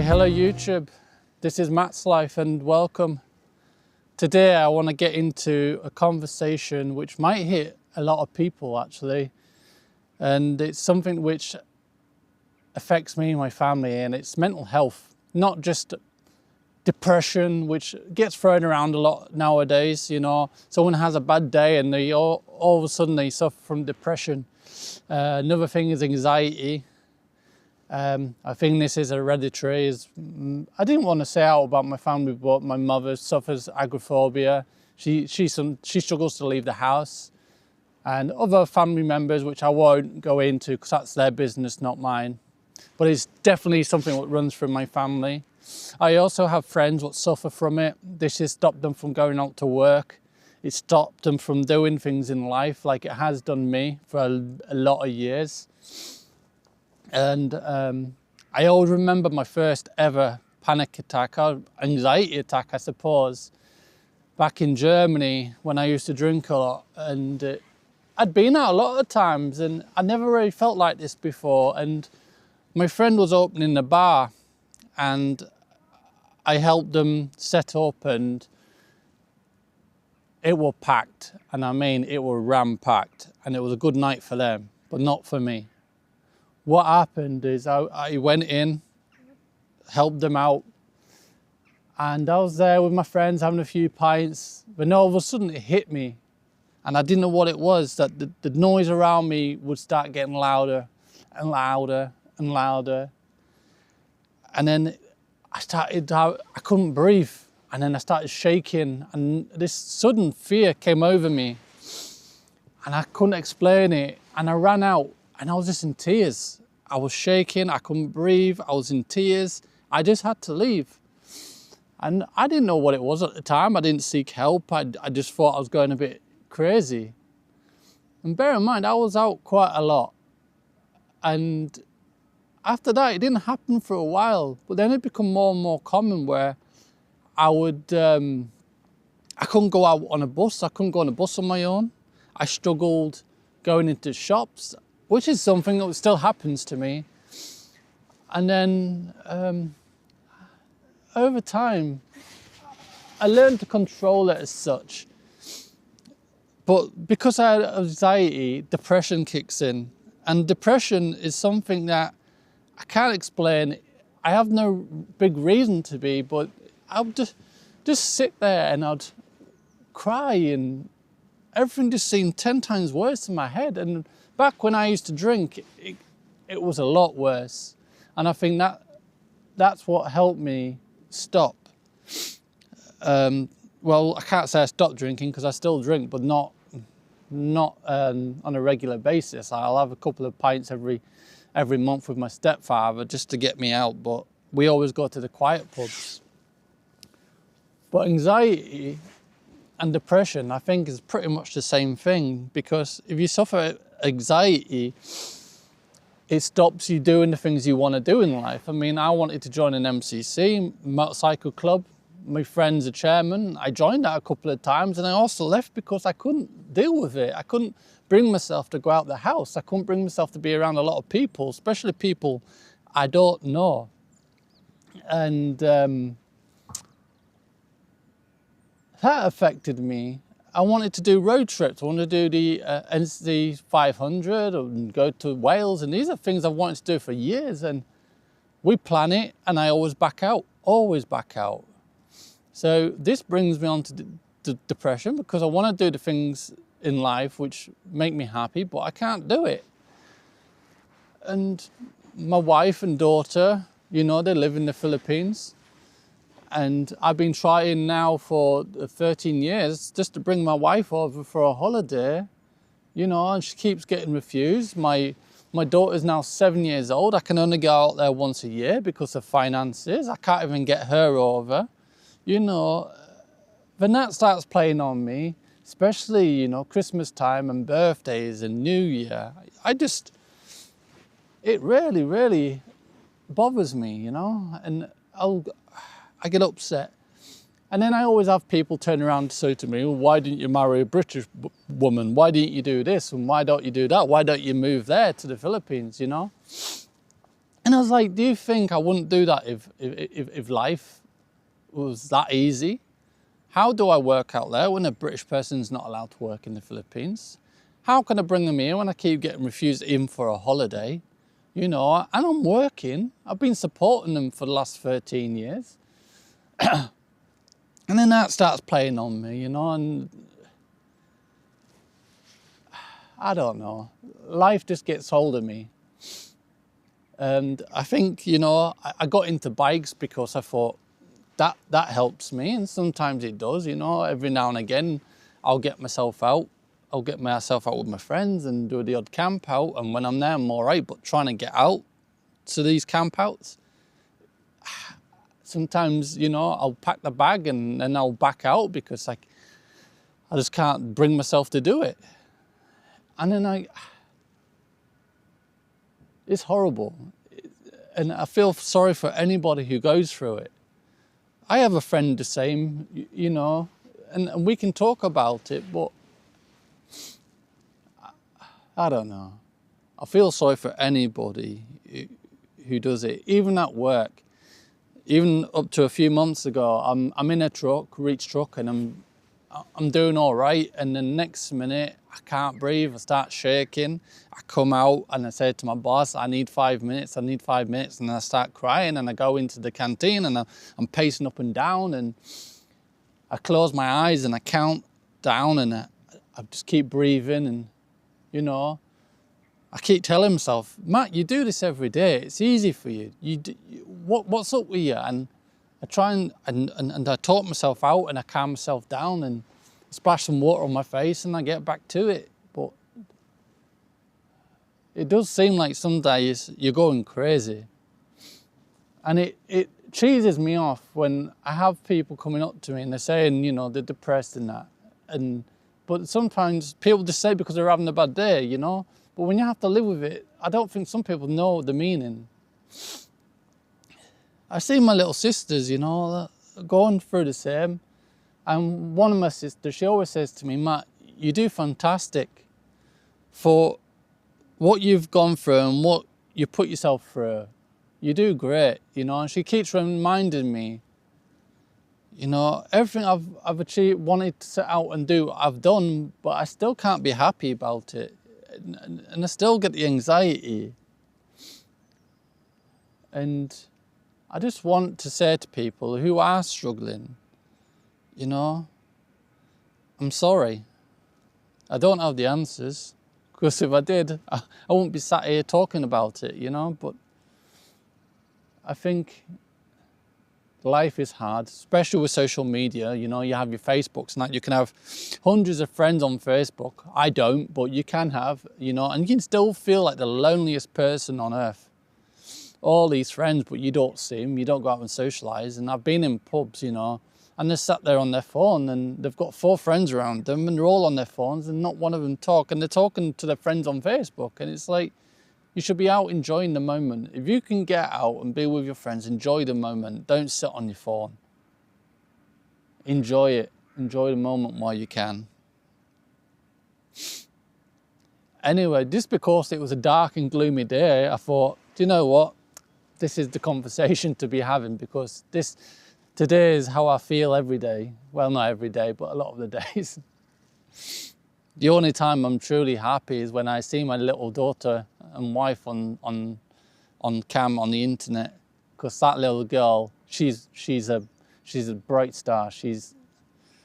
Hello YouTube, this is Matt's Life and welcome. Today I want to get into a conversation which might hit a lot of people actually, and it's something which affects me and my family, and it's mental health, not just depression, which gets thrown around a lot nowadays. You know, someone has a bad day and they all of a sudden they suffer from depression. Another thing is anxiety. I think this is hereditary. I didn't want to say out about my family, but my mother suffers agoraphobia. She struggles to leave the house, and other family members, which I won't go into because that's their business, not mine. But it's definitely something that runs through my family. I also have friends that suffer from it. This has stopped them from going out to work. It stopped them from doing things in life like it has done me for a lot of years. And I always remember my first ever panic attack, or anxiety attack, I suppose, back in Germany when I used to drink a lot. And I'd been out a lot of times and I never really felt like this before. And my friend was opening a bar and I helped them set up, and it was packed. And I mean, it was ram-packed, and it was a good night for them, but not for me. What happened is I went in, helped them out, and I was there with my friends having a few pints, but all of a sudden it hit me, and I didn't know what it was, that the noise around me would start getting louder and louder and louder. And then I couldn't breathe, and then I started shaking, and this sudden fear came over me, and I couldn't explain it, and I ran out. And I was just in tears. I was shaking, I couldn't breathe, I was in tears. I just had to leave. And I didn't know what it was at the time. I didn't seek help. I just thought I was going a bit crazy. And bear in mind, I was out quite a lot. And after that, it didn't happen for a while. But then it became more and more common where I couldn't go out on a bus. I couldn't go on a bus on my own. I struggled going into shops, which is something that still happens to me. And then over time, I learned to control it as such. But because I had anxiety, depression kicks in. And depression is something that I can't explain. I have no big reason to be, but I would just sit there and I'd cry, and everything just seemed 10 times worse in my head. And back when I used to drink, it was a lot worse. And I think that's what helped me stop. Well, I can't say I stopped drinking because I still drink, but not on a regular basis. I'll have a couple of pints every month with my stepfather just to get me out, but we always go to the quiet pubs. But anxiety and depression, I think, is pretty much the same thing, because if you suffer anxiety, it stops you doing the things you want to do in life. I mean, I wanted to join an MCC, motorcycle club. My friend's a chairman. I joined that a couple of times, and I also left because I couldn't deal with it. I couldn't bring myself to go out the house. I couldn't bring myself to be around a lot of people, especially people I don't know. And that affected me. I wanted to do road trips. I wanted to do the NC 500 and go to Wales. And these are things I've wanted to do for years. And we plan it and I always back out, So this brings me on to depression, because I want to do the things in life which make me happy, but I can't do it. And my wife and daughter, you know, they live in the Philippines. And I've been trying now for 13 years just to bring my wife over for a holiday, you know, and she keeps getting refused. My daughter's now 7 years old. I can only go out there once a year because of finances. I can't even get her over, you know. Then that starts playing on me, especially, you know, Christmas time and birthdays and New Year. It really, really bothers me, you know, and I get upset. And then I always have people turn around and say to me, well, why didn't you marry a British woman? Why didn't you do this? And why don't you do that? Why don't you move there to the Philippines, you know? And I was like, do you think I wouldn't do that if life was that easy? How do I work out there when a British person's not allowed to work in the Philippines? How can I bring them here when I keep getting refused in for a holiday? You know, and I'm working. I've been supporting them for the last 13 years. And then that starts playing on me, you know, and I don't know. Life just gets hold of me. And I think, you know, I got into bikes because I thought that helps me. And sometimes it does, you know, every now and again, I'll get myself out. I'll get myself out with my friends and do the odd camp out. And when I'm there, I'm all right. But trying to get out to these camp outs, sometimes, you know, I'll pack the bag and then I'll back out because I just can't bring myself to do it. And then it's horrible. And I feel sorry for anybody who goes through it. I have a friend the same, you know, and we can talk about it, but I don't know. I feel sorry for anybody who does it, even at work. Even up to a few months ago, I'm in a truck, reach truck, and I'm doing all right. And the next minute, I can't breathe. I start shaking. I come out and I say to my boss, I need 5 minutes. I need 5 minutes. And I start crying and I go into the canteen and I'm pacing up and down and I close my eyes and I count down and I just keep breathing and, you know, I keep telling myself, Matt, you do this every day. It's easy for you. What's up with you? And I try and I talk myself out and I calm myself down and splash some water on my face and I get back to it. But it does seem like some days you're going crazy. And it cheeses me off when I have people coming up to me and they're saying, you know, they're depressed and that. But sometimes people just say because they're having a bad day, you know. But when you have to live with it, I don't think some people know the meaning. I see my little sisters, you know, going through the same. And one of my sisters, she always says to me, Matt, you do fantastic for what you've gone through and what you put yourself through. You do great, you know, and she keeps reminding me, you know, everything I've achieved, wanted to set out and do, I've done, but I still can't be happy about it. And I still get the anxiety. And I just want to say to people who are struggling, you know, I'm sorry. I don't have the answers, because if I did, I wouldn't be sat here talking about it, you know, but I think life is hard, especially with social media. You know, you have your Facebooks and that. You can have hundreds of friends on Facebook. I don't, but you can have, you know, and you can still feel like the loneliest person on earth. All these friends, but you don't see them. You don't go out and socialise. And I've been in pubs, you know, and they're sat there on their phone and they've got 4 friends around them and they're all on their phones and not one of them talk. And they're talking to their friends on Facebook. And it's like, you should be out enjoying the moment. If you can get out and be with your friends, enjoy the moment. Don't sit on your phone. Enjoy it. Enjoy the moment while you can. Anyway, just because it was a dark and gloomy day, I thought, do you know what? This is the conversation to be having, because today is how I feel every day. Well, not every day, but a lot of the days. The only time I'm truly happy is when I see my little daughter and wife on cam on the internet, because that little girl, she's a bright star. She's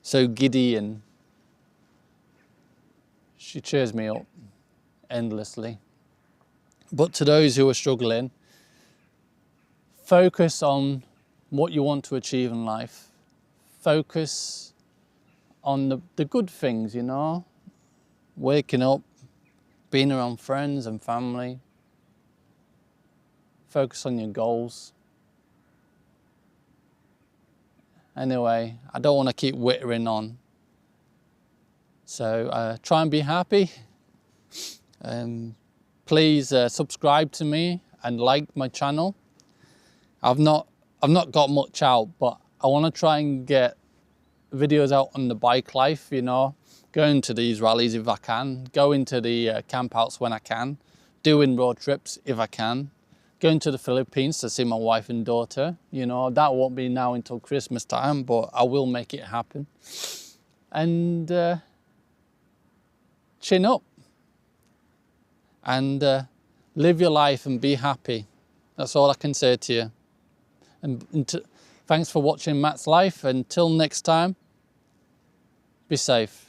so giddy and she cheers me up endlessly. But to those who are struggling, focus on what you want to achieve in life. Focus on the good things, you know. Waking up, being around friends and family. Focus on your goals. Anyway, I don't want to keep whittering on. So try and be happy. Please subscribe to me and like my channel. I've not got much out, but I want to try and get videos out on the bike life, you know. Going to these rallies if I can, going to the camp outs when I can, doing road trips if I can, going to the Philippines to see my wife and daughter. You know, that won't be now until Christmas time, but I will make it happen. And chin up and live your life and be happy. That's all I can say to you. And thanks for watching Matt's Life. Until next time, be safe.